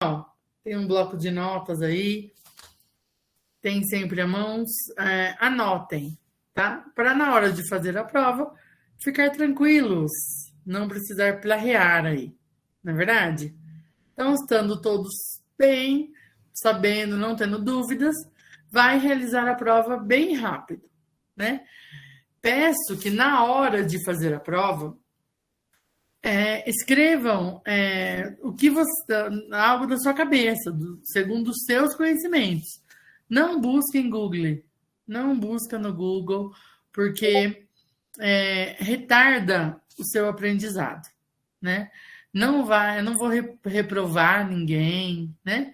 Ó, tem um bloco de notas aí, tem sempre a mãos, anotem, tá? Para na hora de fazer a prova, ficar tranquilos, não precisar plarear aí, não é verdade? Então, estando todos bem, sabendo, não tendo dúvidas, vai realizar a prova bem rápido, né? Peço que na hora de fazer a prova, escrevam o que você, algo da sua cabeça, segundo os seus conhecimentos. Não busquem Google, não busca no Google, porque retarda o seu aprendizado, né? Eu não vou reprovar ninguém, né?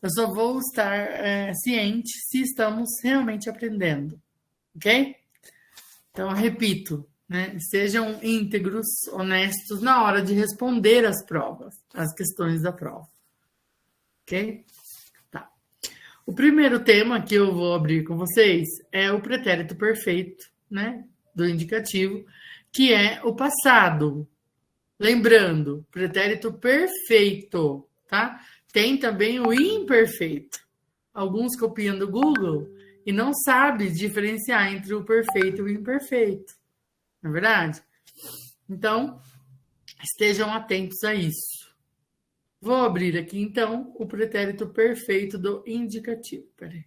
Eu só vou estar ciente se estamos realmente aprendendo, ok? Então, repito, né? Sejam íntegros, honestos na hora de responder as provas, as questões da prova, ok? Tá. O primeiro tema que eu vou abrir com vocês é o pretérito perfeito, né? Do indicativo, que é o passado. Lembrando, pretérito perfeito, tá? Tem também o imperfeito. Alguns copiam do Google e não sabem diferenciar entre o perfeito e o imperfeito. Não é verdade? Então, estejam atentos a isso. Vou abrir aqui, então, o pretérito perfeito do indicativo. Peraí.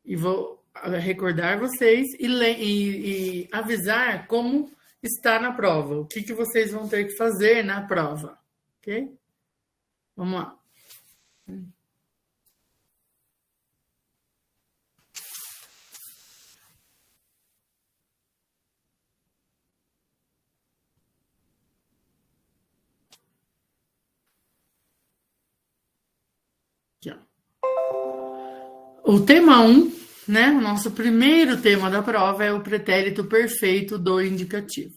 E vou recordar vocês e avisar como está na prova. O que vocês vão ter que fazer na prova. Ok? Vamos lá. Aqui, ó. O tema 1, né? O nosso primeiro tema da prova é o pretérito perfeito do indicativo.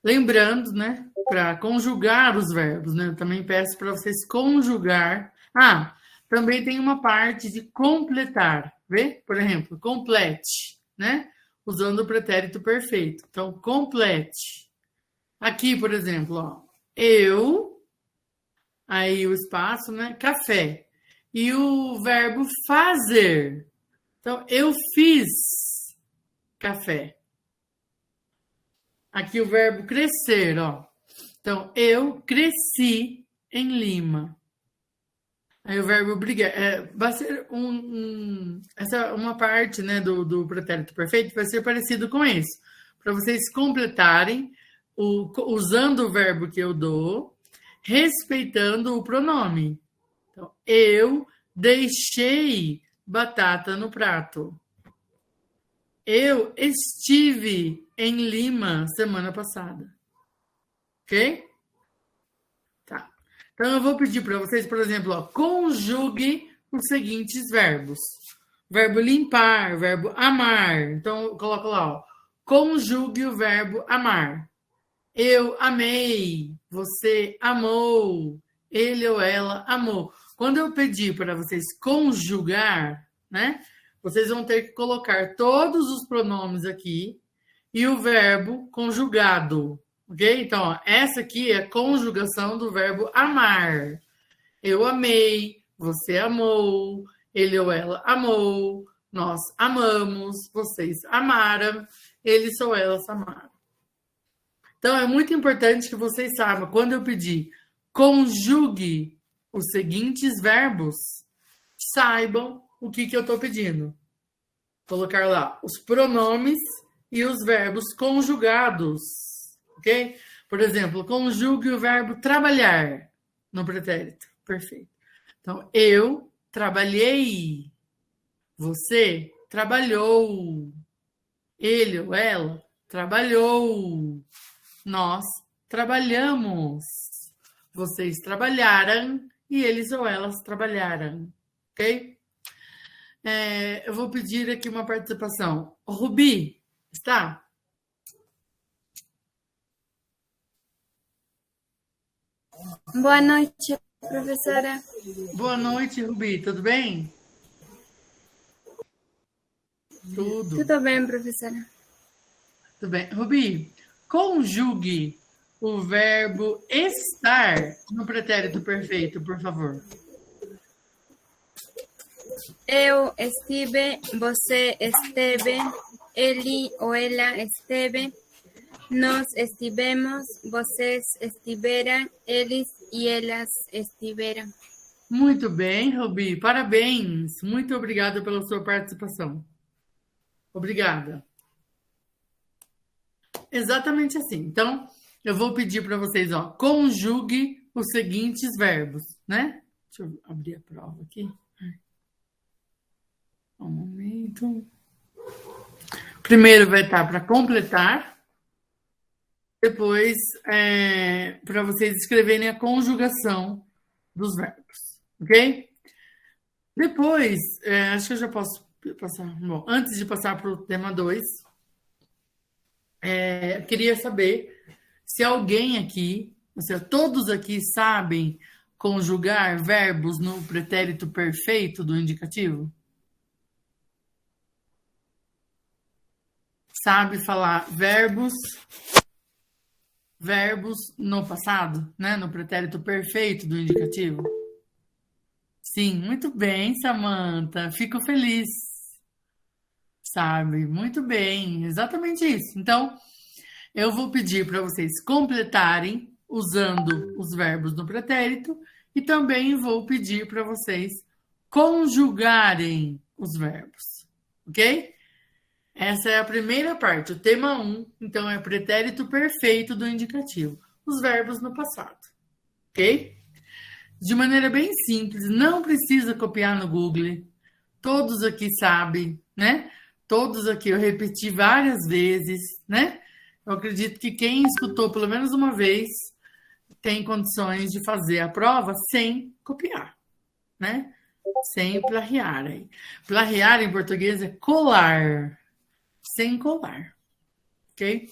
Lembrando, né? Para conjugar os verbos, né? Eu também peço para vocês conjugar. Também tem uma parte de completar, vê? Por exemplo, complete, né? Usando o pretérito perfeito. Então, complete. Aqui, por exemplo, ó, eu, aí o espaço, né? Café. E o verbo fazer. Então, eu fiz café. Aqui o verbo crescer, ó. Então, eu cresci em Lima. Aí o verbo brigar. Vai ser essa uma parte, né, do pretérito perfeito vai ser parecido com isso. Para vocês completarem usando o verbo que eu dou, respeitando o pronome. Então, eu deixei batata no prato. Eu estive em Lima semana passada. Ok? Tá. Então, eu vou pedir para vocês, por exemplo, ó, conjugue os seguintes verbos. Verbo limpar, verbo amar. Então, eu coloco lá, ó, conjugue o verbo amar. Eu amei, você amou, ele ou ela amou. Quando eu pedir para vocês conjugar, né? Vocês vão ter que colocar todos os pronomes aqui e o verbo conjugado, ok? Então, ó, essa aqui é a conjugação do verbo amar. Eu amei, você amou, ele ou ela amou, nós amamos, vocês amaram, eles ou elas amaram. Então, é muito importante que vocês saibam, quando eu pedir conjugue os seguintes verbos, saibam o que eu estou pedindo. Colocar lá os pronomes e os verbos conjugados, ok? Por exemplo, conjugue o verbo trabalhar no pretérito. Perfeito. Então, eu trabalhei, você trabalhou, ele ou ela trabalhou, nós trabalhamos, vocês trabalharam e eles ou elas trabalharam, ok? Eu vou pedir aqui uma participação. Rubi, está? Boa noite, professora. Boa noite, Rubi, tudo bem? Tudo. Tudo bem, professora. Tudo bem. Rubi, conjugue o verbo estar no pretérito perfeito, por favor. Eu estive, você esteve, ele ou ela esteve, nós estivemos, vocês estiveram, eles e elas estiveram. Muito bem, Rubi. Parabéns. Muito obrigada pela sua participação. Obrigada. Exatamente assim. Então, eu vou pedir para vocês, ó, conjugue os seguintes verbos, né? Deixa eu abrir a prova aqui. Um momento. Primeiro vai estar para completar. Depois, para vocês escreverem a conjugação dos verbos, ok? Depois, acho que eu já posso passar. Bom, antes de passar para o tema 2, queria saber se alguém aqui, ou seja, todos aqui sabem conjugar verbos no pretérito perfeito do indicativo? Sabe falar verbos no passado, né? No pretérito perfeito do indicativo? Sim, muito bem, Samantha. Fico feliz. Sabe? Muito bem, exatamente isso. Então, eu vou pedir para vocês completarem usando os verbos no pretérito e também vou pedir para vocês conjugarem os verbos, ok? Essa é a primeira parte, o tema 1, então é pretérito perfeito do indicativo, os verbos no passado, ok? De maneira bem simples, não precisa copiar no Google, todos aqui sabem, né? Todos aqui eu repeti várias vezes, né? Eu acredito que quem escutou pelo menos uma vez tem condições de fazer a prova sem copiar, né? Sem plagiar. Aí. Plagiar em português é colar, sem colar, ok?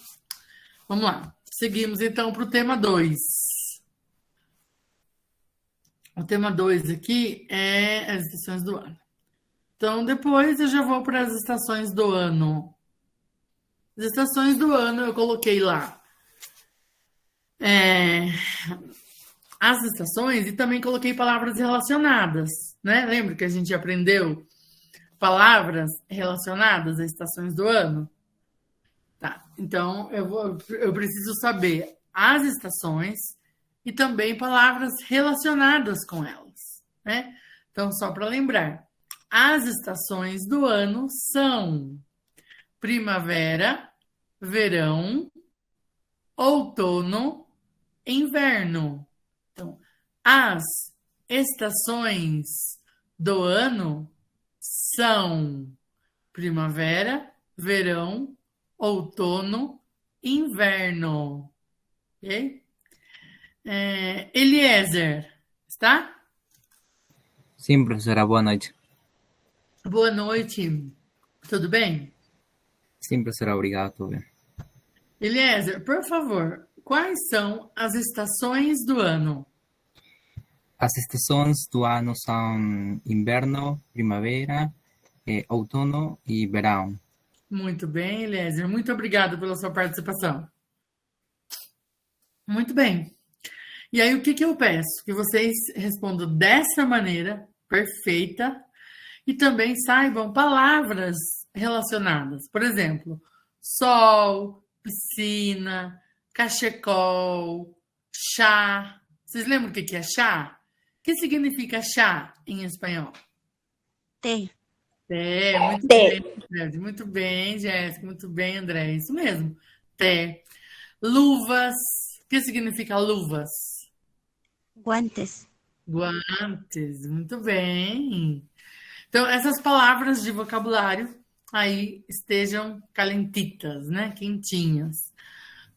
Vamos lá. Seguimos então para o tema 2. O tema 2 aqui é as estações do ano. Então, depois eu já vou para as estações do ano. As estações do ano eu coloquei lá as estações e também coloquei palavras relacionadas, né? Lembra que a gente aprendeu palavras relacionadas às estações do ano? Tá, então eu preciso saber as estações e também palavras relacionadas com elas, né? Então, só para lembrar, as estações do ano são primavera, verão, outono, inverno. Então, as estações do ano são primavera, verão, outono, inverno. Ok? Eliezer, está? Sim, professora, boa noite. Boa noite. Tudo bem? Sim, professora, obrigado, tudo bem. Eliezer, por favor, quais são as estações do ano? As estações do ano são inverno, primavera, outono e verão. Muito bem, Eliezer. Muito obrigado pela sua participação. Muito bem. E aí, o que eu peço? Que vocês respondam dessa maneira, perfeita, e também saibam palavras relacionadas. Por exemplo, sol, piscina, cachecol, chá. Vocês lembram o que é chá? O que significa chá em espanhol? Té. Muito bem, Fred. Muito bem, Jéssica. Muito bem, André. Isso mesmo. Té. Luvas. O que significa luvas? Guantes. Guantes. Muito bem. Então, essas palavras de vocabulário aí estejam calentitas, né? Quentinhas.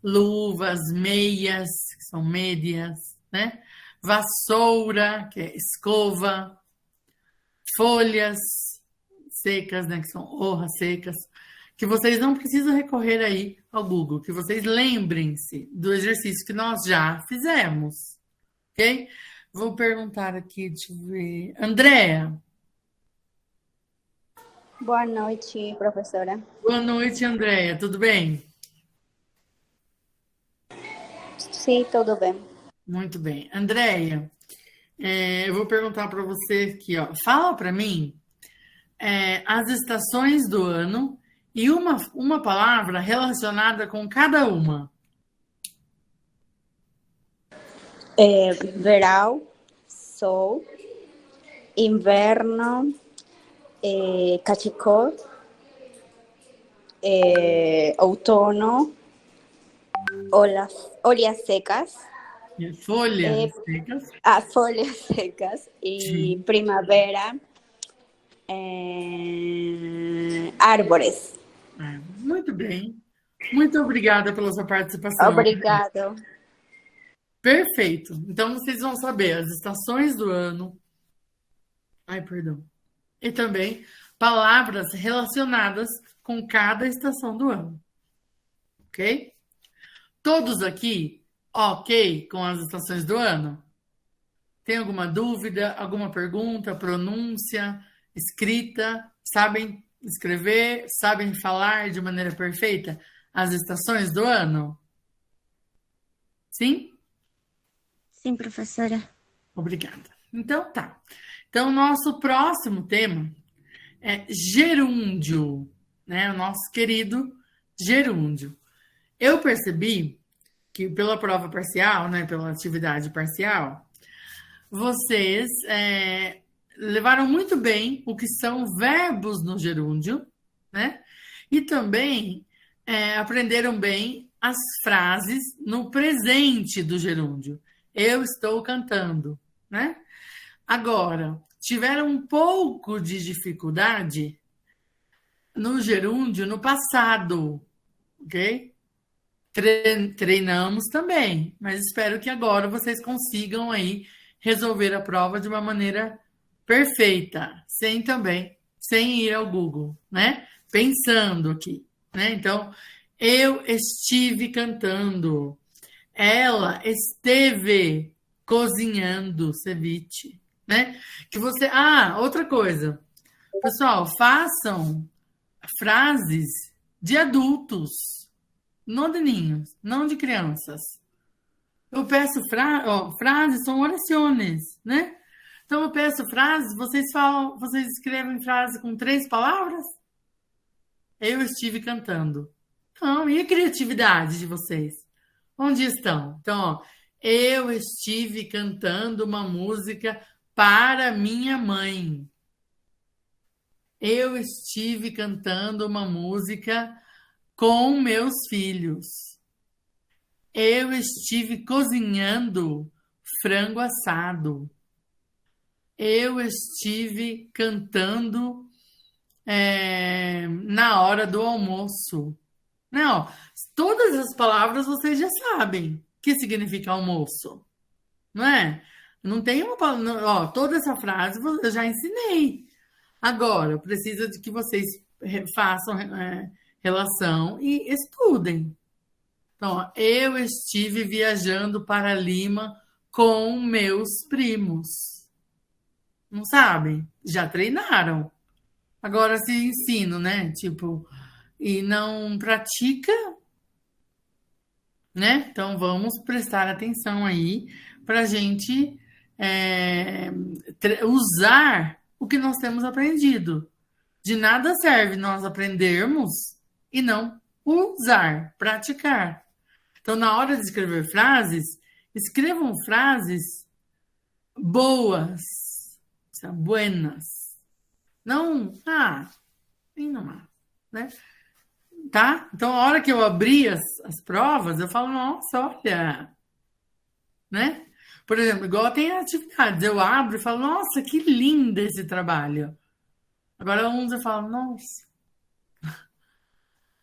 Luvas, meias, que são médias, né? Vassoura, que é escova. Folhas secas, né? Que são horras secas. Que vocês não precisam recorrer aí ao Google. Que vocês lembrem-se do exercício que nós já fizemos. Ok? Vou perguntar aqui, deixa eu ver. Andréa. Boa noite, professora. Boa noite, Andréia. Tudo bem? Sim, tudo bem. Muito bem. Andréia, eu vou perguntar para você aqui, ó. Fala para mim as estações do ano e uma palavra relacionada com cada uma. Verão, sol, inverno, cachecol, outono, olhas secas, Folhas secas. folhas secas e Sim. primavera, árvores. Muito bem. Muito obrigada pela sua participação. Obrigado. Perfeito. Então vocês vão saber as estações do ano. Ai, perdão. E também palavras relacionadas com cada estação do ano. Ok? Todos aqui, ok com as estações do ano? Tem alguma dúvida, alguma pergunta, pronúncia, escrita? Sabem escrever? Sabem falar de maneira perfeita as estações do ano? Sim? Sim, professora. Obrigada. Então tá. Então, nosso próximo tema é gerúndio, né? O nosso querido gerúndio. Eu percebi que pela prova parcial, né, pela atividade parcial, vocês levaram muito bem o que são verbos no gerúndio, né? E também aprenderam bem as frases no presente do gerúndio. Eu estou cantando, né? Agora, tiveram um pouco de dificuldade no gerúndio no passado, ok? Treinamos também, mas espero que agora vocês consigam aí resolver a prova de uma maneira perfeita, sem ir ao Google, né? Pensando aqui, né? Então, eu estive cantando. Ela esteve cozinhando ceviche, né? Que você. Ah, outra coisa. Pessoal, façam frases de adultos, não de ninhos, não de crianças. Eu peço frases, são orações, né? Então eu peço frases, vocês escrevem frase com 3 palavras? Eu estive cantando. Não, e a criatividade de vocês? Onde estão? Então, ó, eu estive cantando uma música para minha mãe. Eu estive cantando uma música com meus filhos. Eu estive cozinhando frango assado. Eu estive cantando na hora do almoço. Não, todas as palavras vocês já sabem que significa almoço, não é? Não tem uma palavra, ó, toda essa frase eu já ensinei. Agora, precisa de que vocês façam relação e estudem. Então, ó, eu estive viajando para Lima com meus primos. Não sabem? Já treinaram. Agora se ensino, né? Tipo, e não pratica, né? Então vamos prestar atenção aí para a gente usar o que nós temos aprendido. De nada serve nós aprendermos e não usar, praticar. Então, na hora de escrever frases, escrevam frases boas, buenas. Não, não, né? Tá? Então, a hora que eu abri as provas, eu falo, nossa, olha, né? Por exemplo, igual tem atividades, eu abro e falo, nossa, que lindo esse trabalho. Agora, uns eu falo, nossa.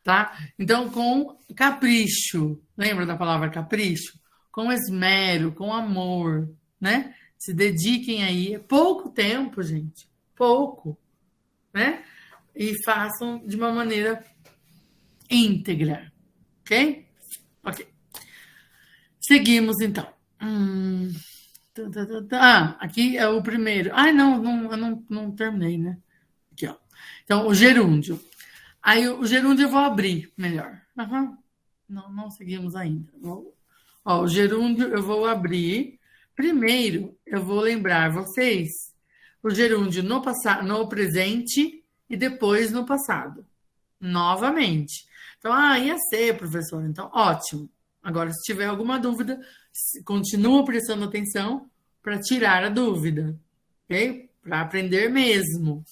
Tá? Então, com capricho, lembra da palavra capricho? Com esmero, com amor, né? Se dediquem aí, é pouco tempo, gente, pouco, né? E façam de uma maneira íntegra, ok? Ok. Seguimos, então. Aqui é o primeiro. Ai, não, eu não terminei, né? Aqui, ó. Então, o gerúndio. Aí, o gerúndio eu vou abrir melhor. Uhum. Não seguimos ainda. O gerúndio eu vou abrir. Primeiro, eu vou lembrar vocês o gerúndio no no presente e depois no passado. Novamente. Então, ia ser, professor. Então, ótimo. Agora, se tiver alguma dúvida, continua prestando atenção para tirar a dúvida. Ok? Para aprender mesmo.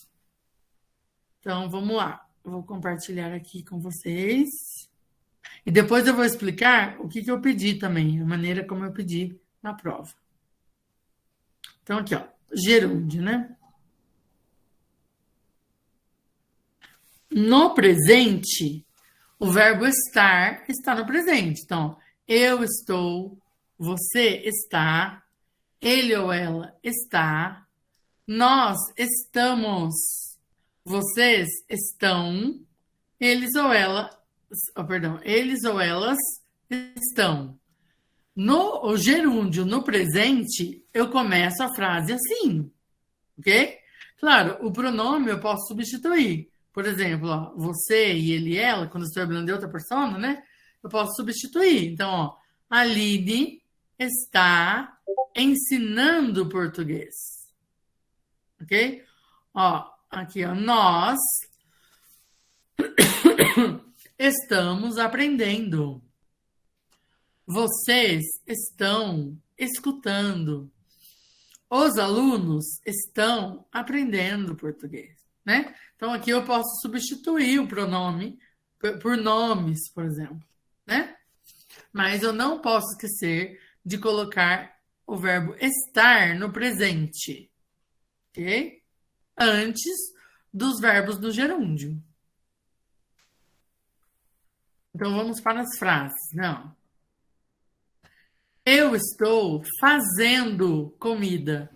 Então, vamos lá. Eu vou compartilhar aqui com vocês. E depois eu vou explicar o que eu pedi também, a maneira como eu pedi na prova. Então, aqui, ó, gerúndio, né? No presente, o verbo estar está no presente. Então, eu estou, você está, ele ou ela está, nós estamos, vocês estão, eles ou ela, eles ou elas estão. No gerúndio, no presente, eu começo a frase assim, ok? Claro, o pronome eu posso substituir. Por exemplo, ó, você e ele e ela, quando eu estou falando de outra pessoa, né? Eu posso substituir. Então, ó, a Aline está ensinando português. Ok? Ó, aqui, ó, nós estamos aprendendo. Vocês estão escutando. Os alunos estão aprendendo português, né? Então, aqui eu posso substituir o pronome por nomes, por exemplo, né? Mas eu não posso esquecer de colocar o verbo estar no presente, ok? Antes dos verbos no gerúndio. Então, vamos para as frases. Não. Eu estou fazendo comida.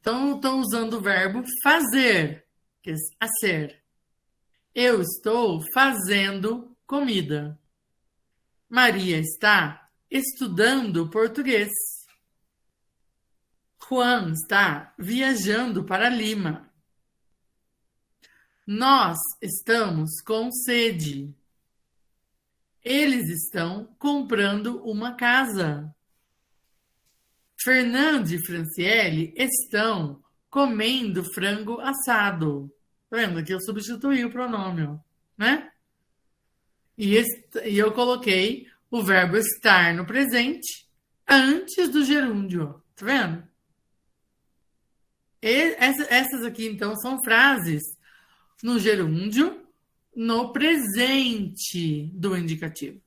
Então, eu estou usando o verbo fazer, que é a ser. Eu estou fazendo comida. Maria está estudando português. Juan está viajando para Lima. Nós estamos com sede. Eles estão comprando uma casa. Fernando e Franciele estão comendo frango assado. Tá vendo? Que eu substituí o pronome, né? E eu coloquei o verbo estar no presente antes do gerúndio. Tá vendo? Essas aqui, então, são frases no gerúndio no presente do indicativo.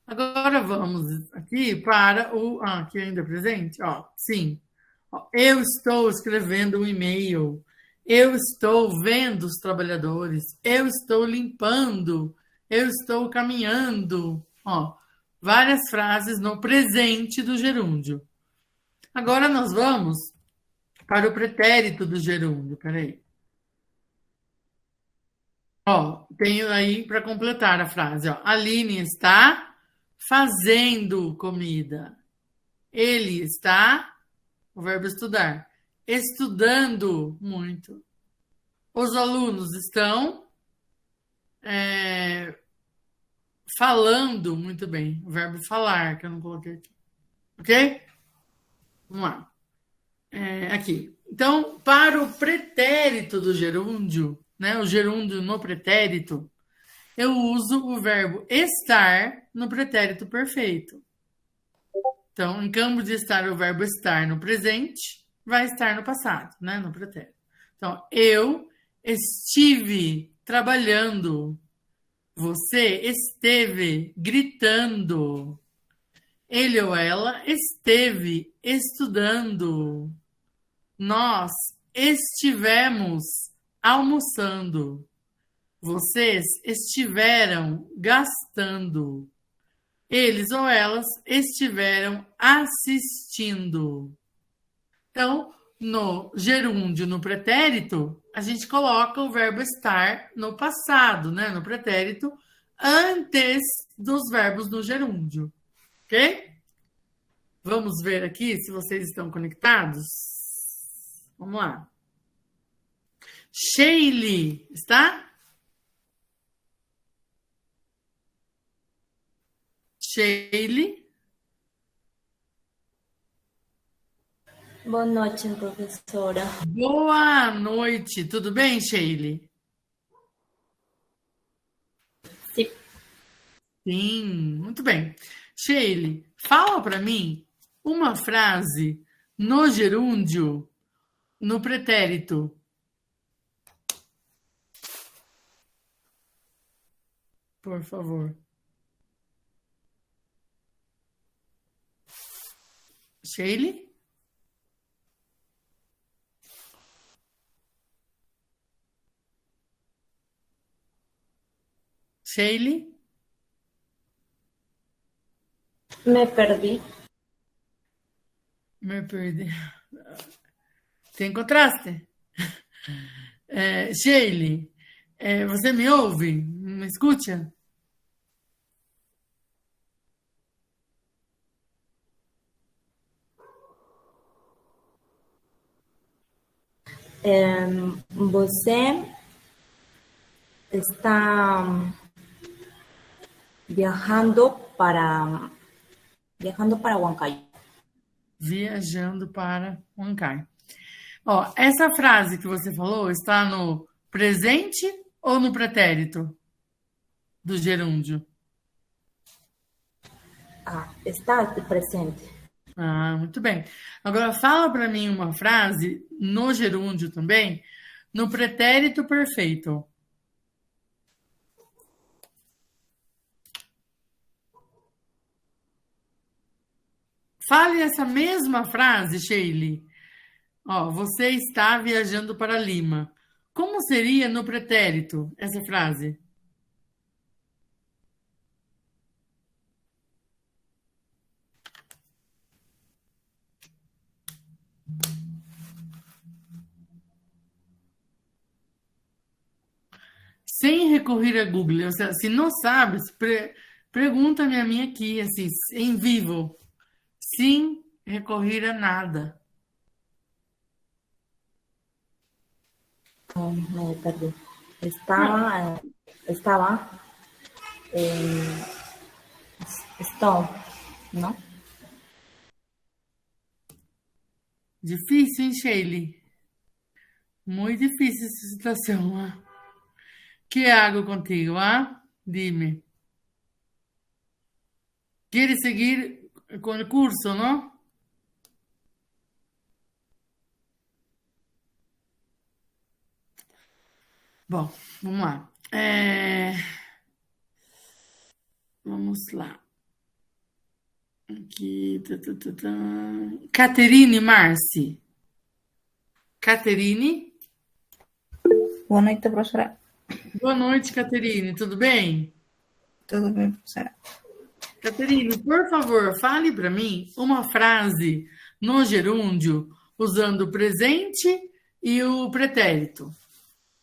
Agora vamos aqui para o... aqui ainda é presente? Sim. Eu estou escrevendo um e-mail. Eu estou vendo os trabalhadores. Eu estou limpando. Eu estou caminhando. Várias frases no presente do gerúndio. Agora nós vamos para o pretérito do gerúndio. Peraí. Tenho aí para completar a frase. Aline está fazendo comida. Ele está, o verbo estudar, estudando muito. Os alunos estão falando muito bem. O verbo falar, que eu não coloquei aqui. Ok? Vamos lá. Aqui. Então, para o pretérito do gerúndio, né, o gerúndio no pretérito, eu uso o verbo estar no pretérito perfeito. Então, em campo de estar o verbo estar no presente, vai estar no passado, né? No pretérito. Então, eu estive trabalhando. Você esteve gritando. Ele ou ela esteve estudando. Nós estivemos almoçando. Vocês estiveram gastando. Eles ou elas estiveram assistindo. Então, no gerúndio, no pretérito, a gente coloca o verbo estar no passado, né? No pretérito, antes dos verbos no gerúndio. Ok? Vamos ver aqui se vocês estão conectados. Vamos lá. Sheili, está? Sheili? Boa noite, professora. Boa noite, tudo bem, Sheili? Sim. Sim, muito bem. Sheili, fala para mim uma frase no gerúndio, no pretérito. Por favor. Sheili? Sheili? Me perdí. Me perdi. Te encontraste? Sheili, você me ouve? Me escuta? Você está viajando para Huancayo. Viajando para Huancayo. Ó, essa frase que você falou está no presente ou no pretérito do gerúndio? Está presente. Ah, muito bem. Agora fala para mim uma frase no gerúndio também, no pretérito perfeito. Fale essa mesma frase, Sheili. Ó, você está viajando para Lima. Como seria no pretérito essa frase? Sem recorrer a Google. Ou seja, se não sabe, pergunta-me a mim aqui, assim, em vivo. Sem recorrer a nada. Me perdí. Estaba estou, ¿no? Difícil, hein, Sheili? Muito difícil essa situação. Ah? Que hago contigo, ah? Dime. Quieres seguir com o curso, não? Bom, vamos lá. Vamos lá. Aqui. Caterine Marci. Caterine? Boa noite, professora. Boa noite, Caterine. Tudo bem? Tudo bem, professora? Caterine, por favor, fale para mim uma frase no gerúndio usando o presente e o pretérito.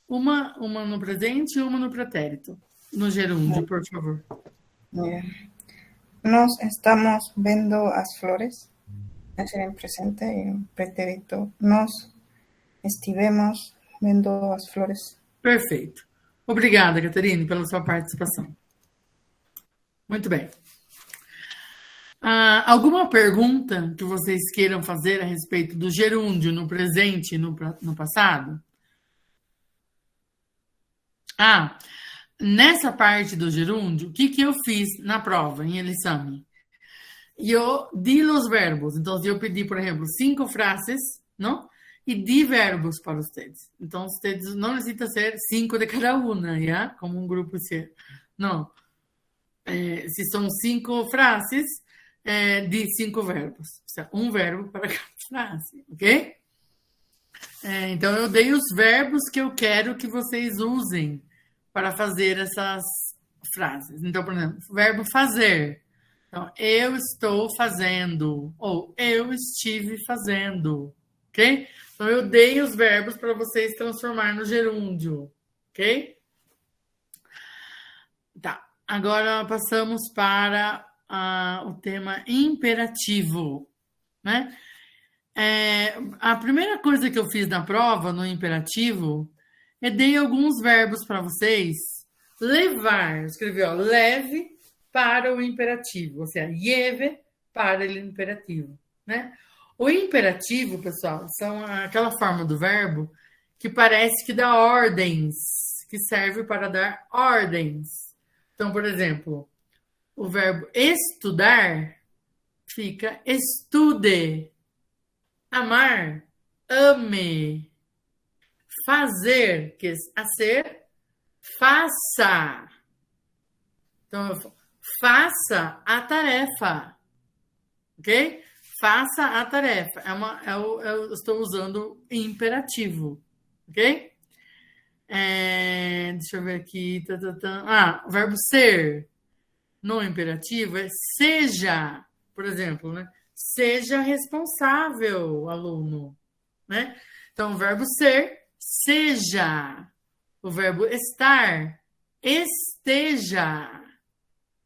Uma no presente e uma no pretérito. No gerúndio, por favor. Nos estamos vendo as flores. Es en presente y en pretérito. Nos estivemos vendo as flores. Perfeito. Obrigada, Caterine, pela sua participação. Muito bem. Alguma pergunta que vocês queiram fazer a respeito do gerúndio no presente e no passado? Nessa parte do gerúndio, o que eu fiz na prova, em el exame? Eu di los verbos. Então, eu pedi, por exemplo, 5 frases, não? E di verbos para vocês. Então, vocês não necessitam ser 5 de cada uma, já? Como um grupo ser. Não. Se são 5 frases, di 5 verbos. Ou seja, um verbo para cada frase, ok? Então, eu dei os verbos que eu quero que vocês usem para fazer essas frases. Então, por exemplo, o verbo fazer. Então, eu estou fazendo, ou eu estive fazendo, ok? Então, eu dei os verbos para vocês transformar no gerúndio, ok? Tá, agora passamos para o tema imperativo, né? A primeira coisa que eu fiz na prova, no imperativo, Eu dei alguns verbos para vocês. Levar, escrevi, ó, leve para o imperativo, ou seja, lleve para o imperativo, né? O imperativo, pessoal, são aquela forma do verbo que parece que dá ordens, que serve para dar ordens. Então, por exemplo, o verbo estudar fica estude. Amar, ame. Fazer, que é hacer, faça. Então, faça a tarefa. Ok? Faça a tarefa. Eu estou usando imperativo. Ok? Deixa eu ver aqui. O verbo ser no imperativo é seja, por exemplo, né? Seja responsável, aluno. Né? Então, o verbo ser, seja. O verbo estar, esteja.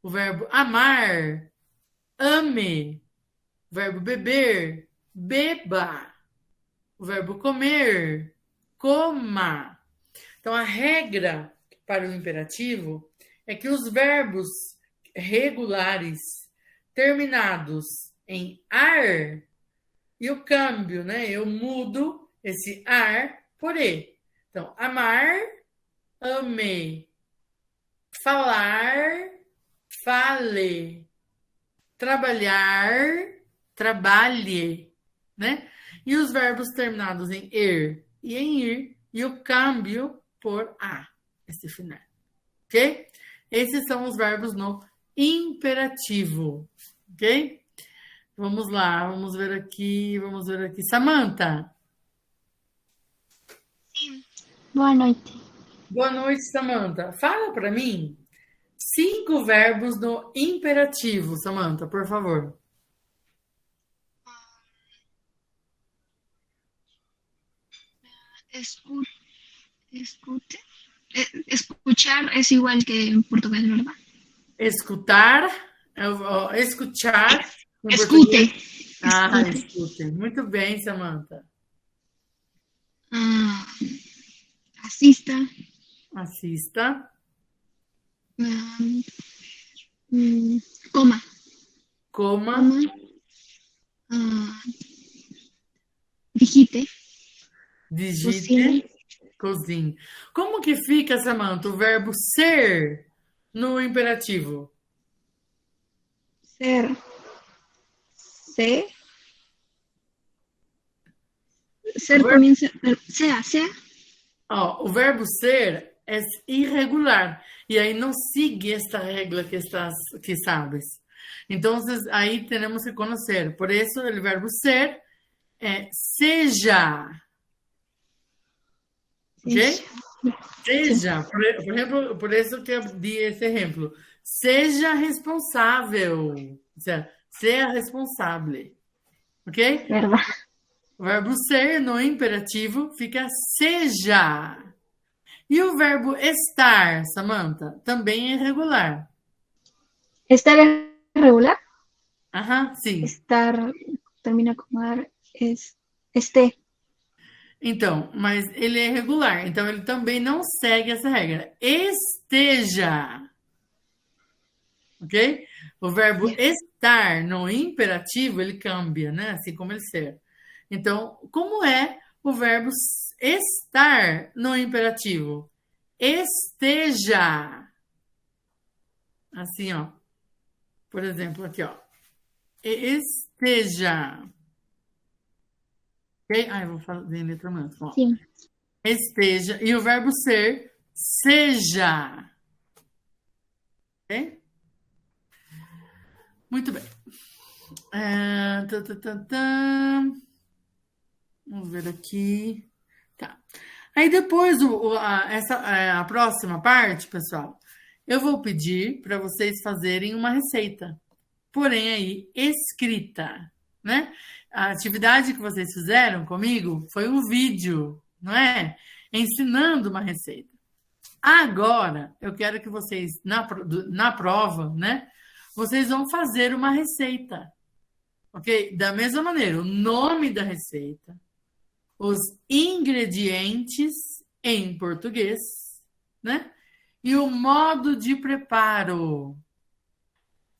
O verbo amar, ame. O verbo beber, beba. O verbo comer, coma. Então, a regra para o imperativo é que os verbos regulares terminados em ar, e o câmbio, né? Eu mudo esse ar por e. Então, amar, ame. Falar, fale. Trabalhar, trabalhe, né? E os verbos terminados em er e em ir, e o câmbio por a, esse final. Ok? Esses são os verbos no imperativo. Ok? Vamos lá, vamos ver aqui. Samantha. Sim. Boa noite. Boa noite, Samantha. Fala para mim 5 verbos no imperativo, Samantha, por favor. Escuchar es igual que en portugués, ¿verdad? Escutar, escuchar. Escute. Escute. Muito bem, Samantha. Asista. Assista. Coma. Coma. Digite. Digite. Cozinhe. Como que fica, Samantha, o verbo ser no imperativo? Ser. Ser comienza. Sea. O verbo ser é irregular. E aí não sigue esta regra que sabes. Então, aí temos que conhecer. Por isso, o verbo ser é seja. Ok? Seja. Por exemplo, por isso que eu dei esse exemplo. Seja responsável. Ou seja, seja responsável. Ok? Verdade. O verbo ser no imperativo fica seja. E o verbo estar, Samantha, também é irregular. Estar es regular. Aham, sim. Estar termina com ar. Este. Então, mas ele é irregular. Então, ele também não segue essa regra. Esteja. Ok? O verbo estar no imperativo, ele cambia, né? Assim como ele ser. Então, como é o verbo estar no imperativo? Esteja. Assim, ó. Por exemplo, aqui, ó. Esteja. Ok? Eu vou fazer em letra maiúscula. Sim. Esteja. E o verbo ser, seja. Ok? Muito bem. Vamos ver aqui. Tá. Aí depois, a próxima parte, pessoal, eu vou pedir para vocês fazerem uma receita. Porém, aí, escrita, né? A atividade que vocês fizeram comigo foi um vídeo, não é? Ensinando uma receita. Agora, eu quero que vocês, na prova, né? Vocês vão fazer uma receita. Ok? Da mesma maneira, o nome da receita, os ingredientes em português, né? E o modo de preparo.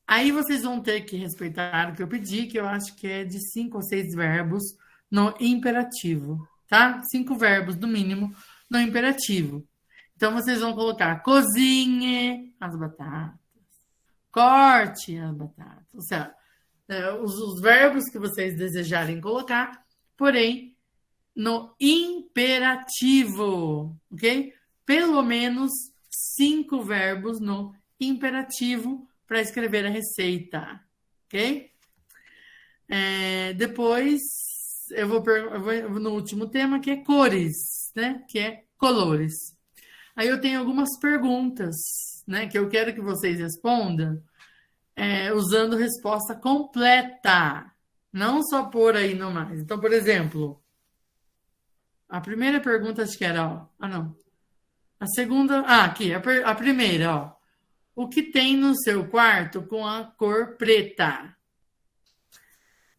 Aí vocês vão ter que respeitar o que eu pedi, que eu acho que é de 5 ou 6 verbos no imperativo, tá? 5 verbos, no mínimo, no imperativo. Então, vocês vão colocar cozinhe as batatas, corte as batatas. Ou seja, os verbos que vocês desejarem colocar, porém, no imperativo, ok? Pelo menos 5 verbos no imperativo para escrever a receita, ok? Depois, eu vou no último tema, que é cores, né? Que é colores. Aí eu tenho algumas perguntas, né? Que eu quero que vocês respondam usando resposta completa. Não só por aí no mais. Então, por exemplo, a primeira pergunta acho que era, ó. Ah, não. A segunda. Ah, aqui, a primeira, ó. O que tem no seu quarto com a cor preta?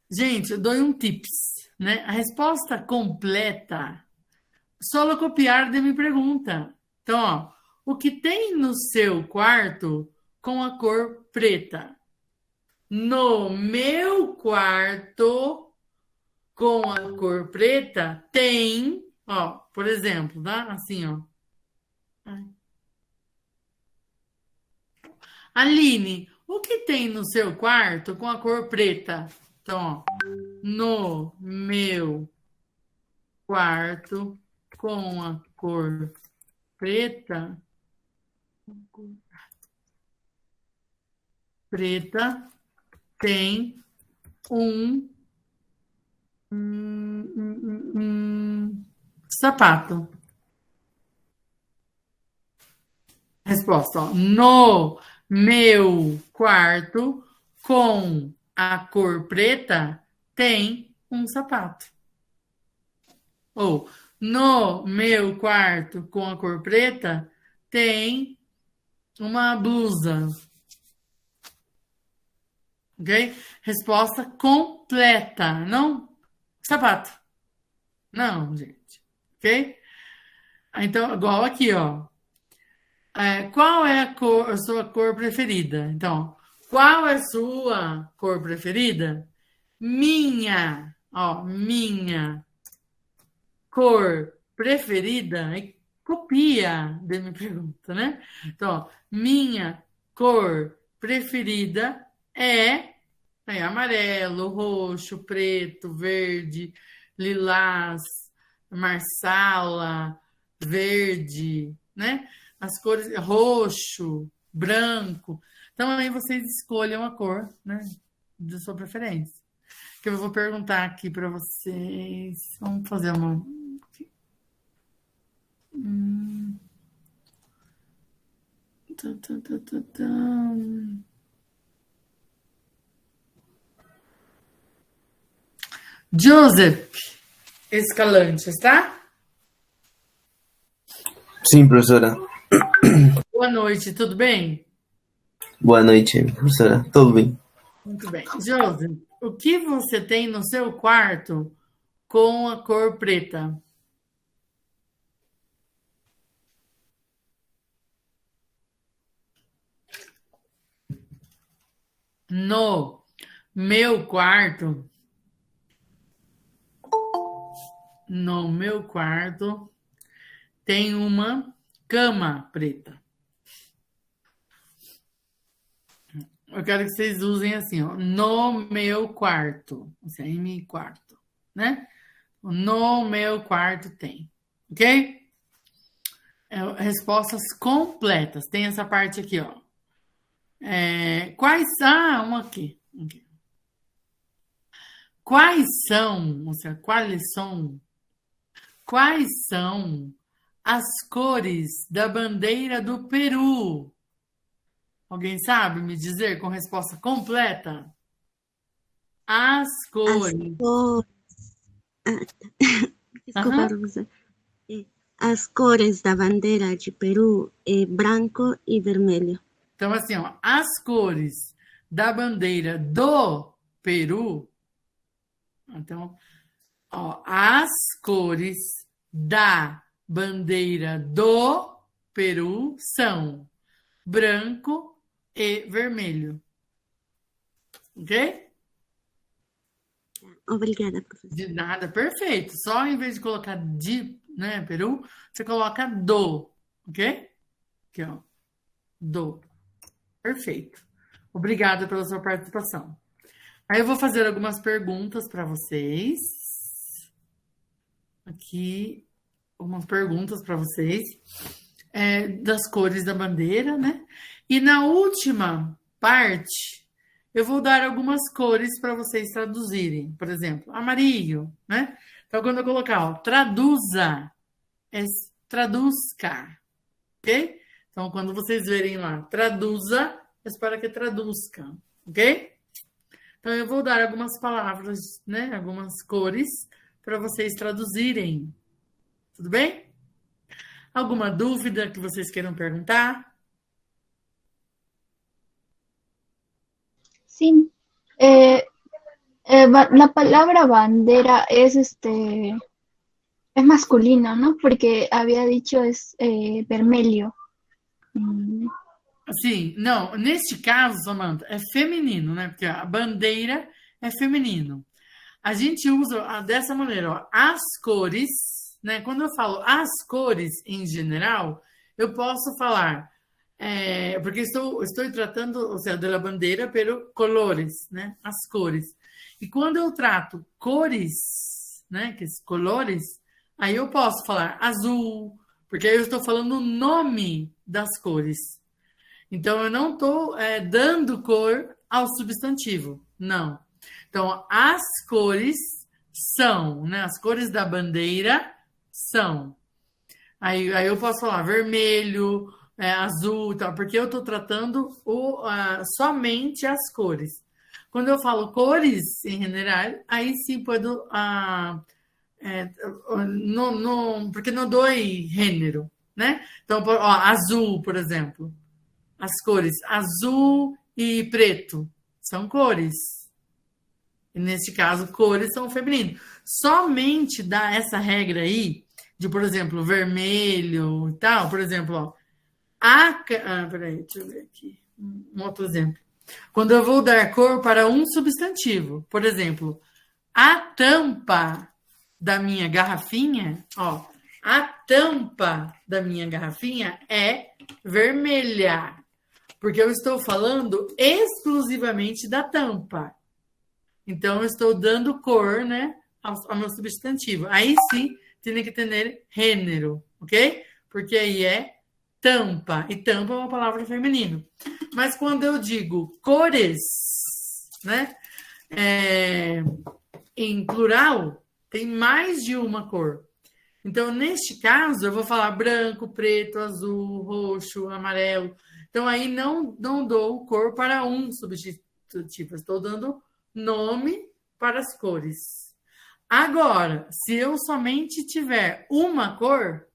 Gente, eu dou um tips, né? A resposta completa, só copiar de minha pergunta. Então, ó, o que tem no seu quarto com a cor preta? No meu quarto com a cor preta tem, ó, por exemplo, tá? Assim, ó. Aline, o que tem no seu quarto com a cor preta? Então, ó, no meu quarto com a cor preta, tem um sapato. Resposta, ó. No meu quarto com a cor preta tem um sapato. Ou no meu quarto com a cor preta tem uma blusa. Ok? Resposta completa. Não sapato. Não, gente. Ok? Então, igual aqui, ó. Qual é a sua cor preferida? Então, qual é a sua cor preferida? Minha, ó, minha cor preferida. Aí copia da minha pergunta, né? Então, ó, minha cor preferida é amarelo, roxo, preto, verde, lilás, marsala, verde, né? As cores roxo, branco. Então aí vocês escolham a cor, né, de sua preferência. Que eu vou perguntar aqui para vocês. Vamos fazer uma. Joseph Escalante, tá? Sim, professora. Boa noite, tudo bem? Boa noite, professora. Tudo bem? Muito bem. Joseph, o que você tem no seu quarto com a cor preta? No meu quarto tem uma cama preta. Eu quero que vocês usem assim, ó, no meu quarto, assim, em meu quarto, né? No meu quarto tem, ok? Respostas completas. Tem essa parte aqui, ó. Quais são aqui? Quais são, ou seja, quais são as cores da bandeira do Peru? Alguém sabe me dizer com resposta completa? As cores. Desculpa, professor. As cores da bandeira de Peru é branco e vermelho. Então, assim, ó, as cores da bandeira do Peru. Então, ó, as cores da bandeira do Peru são branco e vermelho. Ok? Obrigada, professora. De nada, perfeito. Só em vez de colocar de, né, Peru, você coloca do, ok? Aqui, ó. Do. Perfeito. Obrigada pela sua participação. Aí eu vou fazer algumas perguntas para vocês. Aqui, algumas perguntas para vocês das cores da bandeira, né? E na última parte, eu vou dar algumas cores para vocês traduzirem. Por exemplo, amarillo, né? Então, quando eu colocar, ó, traduza, é traduzca, ok? Então, quando vocês verem lá, traduza, é para que traduzca, ok? Então, eu vou dar algumas palavras, né? Algumas cores para vocês traduzirem. Tudo bem? Alguma dúvida que vocês queiram perguntar? Sí. La palabra bandera es masculino, ¿no? Porque había dicho vermelho. Sim, não, neste caso, Samantha, é feminino, né? Porque a bandeira é feminino. A gente usa dessa maneira, ó, as cores, né? Quando eu falo as cores em geral, eu posso falar, porque estou tratando, ou seja, da bandeira pelo colores, né? As cores. E quando eu trato cores, né? Que são colores, aí eu posso falar azul, porque aí eu estou falando o nome das cores. Então, eu não estou dando cor ao substantivo, não. Então, as cores são, né? As cores da bandeira são. Aí eu posso falar vermelho, azul e tal, porque eu estou tratando somente as cores. Quando eu falo cores em general, aí sim puedo, porque não dou gênero, né? Então, ó, azul, por exemplo. As cores azul e preto são cores. E neste caso, cores são feminino. Somente dá essa regra aí, de, por exemplo, vermelho e tal. Por exemplo, ó, peraí, deixa eu ver aqui. Um outro exemplo. Quando eu vou dar cor para um substantivo, por exemplo, a tampa da minha garrafinha, ó, a tampa da minha garrafinha é vermelha. Porque eu estou falando exclusivamente da tampa. Então, eu estou dando cor, né, ao meu substantivo. Aí sim, tem que ter gênero, ok? Porque aí é tampa. E tampa é uma palavra feminina. Mas quando eu digo cores, né, em plural, tem mais de uma cor. Então, neste caso, eu vou falar branco, preto, azul, roxo, amarelo. Então, aí não dou cor para um substantivo. Estou dando nome para as cores. Agora, se eu somente tiver uma cor,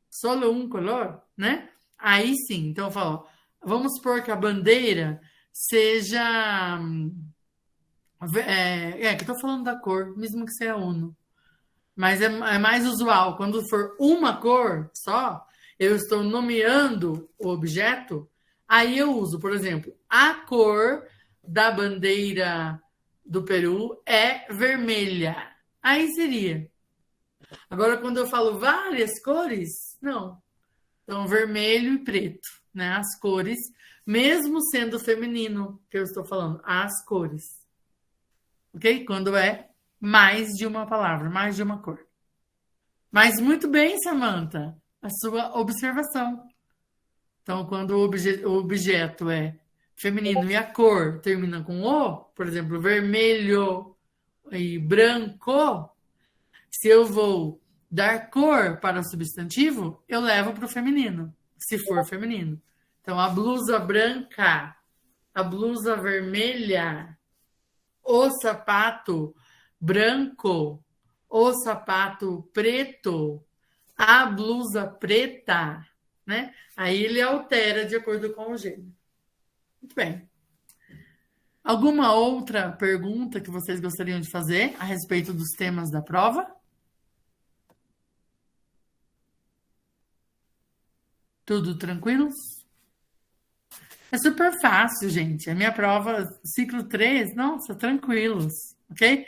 solo um color, né? Aí sim. Então, eu falo, vamos supor que a bandeira seja... que eu estou falando da cor, mesmo que seja uno. Mas é mais usual. Quando for uma cor só, eu estou nomeando o objeto, aí eu uso, por exemplo, a cor da bandeira do Peru é vermelha. Aí seria. Agora, quando eu falo várias cores, não. Então, vermelho e preto, né? As cores, mesmo sendo feminino, que eu estou falando, as cores. Ok? Quando é mais de uma palavra, mais de uma cor. Mas muito bem, Samantha, a sua observação. Então, quando o objeto é feminino e a cor termina com o, por exemplo, vermelho e branco, se eu vou dar cor para o substantivo, eu levo para o feminino, se for feminino. Então, a blusa branca, a blusa vermelha, o sapato branco, o sapato preto, a blusa preta, né? Aí ele altera de acordo com o gênero. Muito bem. Alguma outra pergunta que vocês gostariam de fazer a respeito dos temas da prova? Tudo tranquilo? É super fácil, gente. A minha prova, ciclo 3, nossa, tranquilos, ok?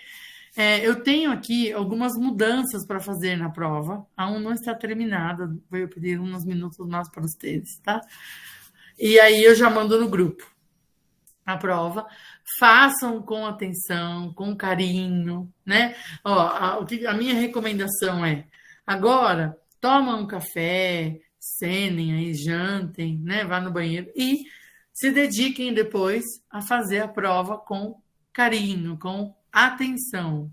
Eu tenho aqui algumas mudanças para fazer na prova. A 1 não está terminada, vou pedir uns minutos mais para vocês, tá? E aí eu já mando no grupo a prova. Façam com atenção, com carinho, né? Ó, a minha recomendação é, agora, toma um café, cenem aí, jantem, né? Vá no banheiro e se dediquem depois a fazer a prova com carinho, com atenção,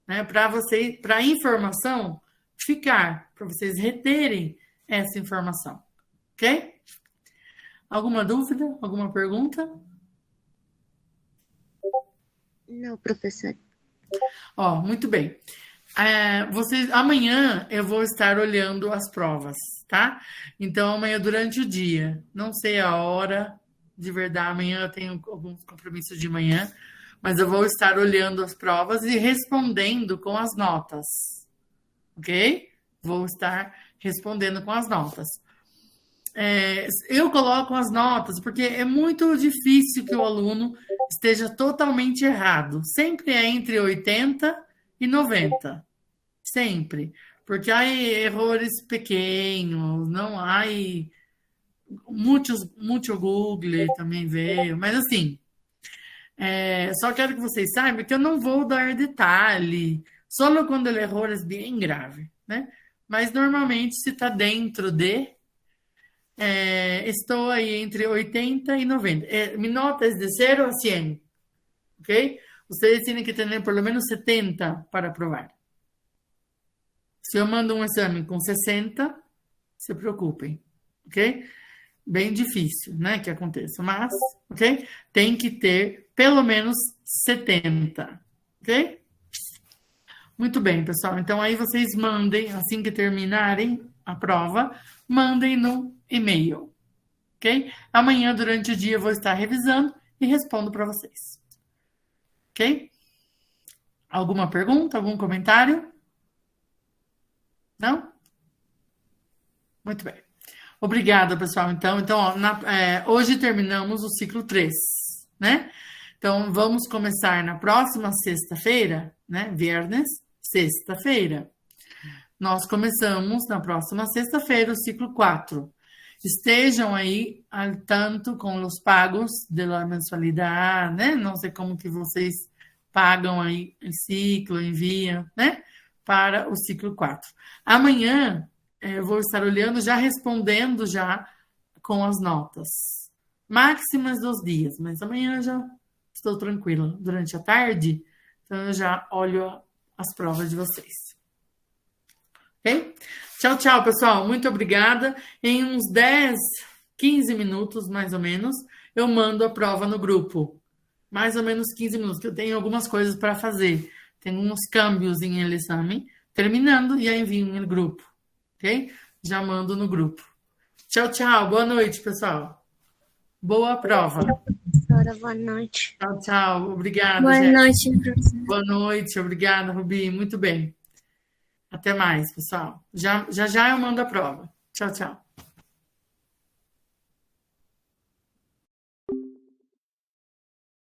né? Para a informação ficar, para vocês reterem essa informação, ok? Alguma dúvida? Alguma pergunta? Não, professor. Ó, muito bem. Amanhã eu vou estar olhando as provas, tá? Então, amanhã durante o dia, não sei a hora, de verdade, amanhã eu tenho alguns compromissos de manhã, mas eu vou estar olhando as provas e respondendo com as notas, ok? Vou estar respondendo com as notas. Eu coloco as notas porque é muito difícil que o aluno esteja totalmente errado. Sempre é entre 80 e 90. Sempre. Porque há erros pequenos, não há... Muito Google também veio. Mas assim, só quero que vocês saibam que eu não vou dar detalhe. Só quando ele errou é bem grave, né? Mas normalmente se está dentro de... estou aí entre 80 y 90. Mi nota es de 0 a 100. ¿Ok? Ustedes tienen que tener por lo menos 70 para aprobar. Se eu mando um exame com 60, se preocupem. Ok? Bem difícil, né? Que aconteça. Mas, ok? Tem que ter pelo menos 70. Ok? Muito bem, pessoal. Então, aí vocês mandem, assim que terminarem a prova, mandem no e-mail, ok? Amanhã, durante o dia, eu vou estar revisando e respondo para vocês, ok? Alguma pergunta, algum comentário? Não? Muito bem. Obrigada, pessoal. Então ó, hoje terminamos o ciclo 3, né? Então, vamos começar na próxima sexta-feira, né? Viernes, sexta-feira. Nós começamos na próxima sexta-feira o ciclo 4. Estejam aí al tanto com os pagos da mensalidade, né? Não sei como que vocês pagam aí o ciclo, enviam, né? Para o ciclo 4. Amanhã eu vou estar olhando, já respondendo já com as notas máximas dos dias, mas amanhã eu já estou tranquila durante a tarde, então eu já olho as provas de vocês. Ok? Tchau, tchau, pessoal. Muito obrigada. Em uns 10, 15 minutos, mais ou menos, eu mando a prova no grupo. Mais ou menos 15 minutos, que eu tenho algumas coisas para fazer. Tenho uns câmbios em el exame, terminando, e aí envio no grupo. Ok? Já mando no grupo. Tchau, tchau. Boa noite, pessoal. Boa prova. Professora, boa noite. Tchau, tchau. Obrigada, Boa Jéssica. noite, professor. Boa noite. Obrigada, Rubi. Muito bem. Até mais, pessoal. Já eu mando a prova. Tchau, tchau.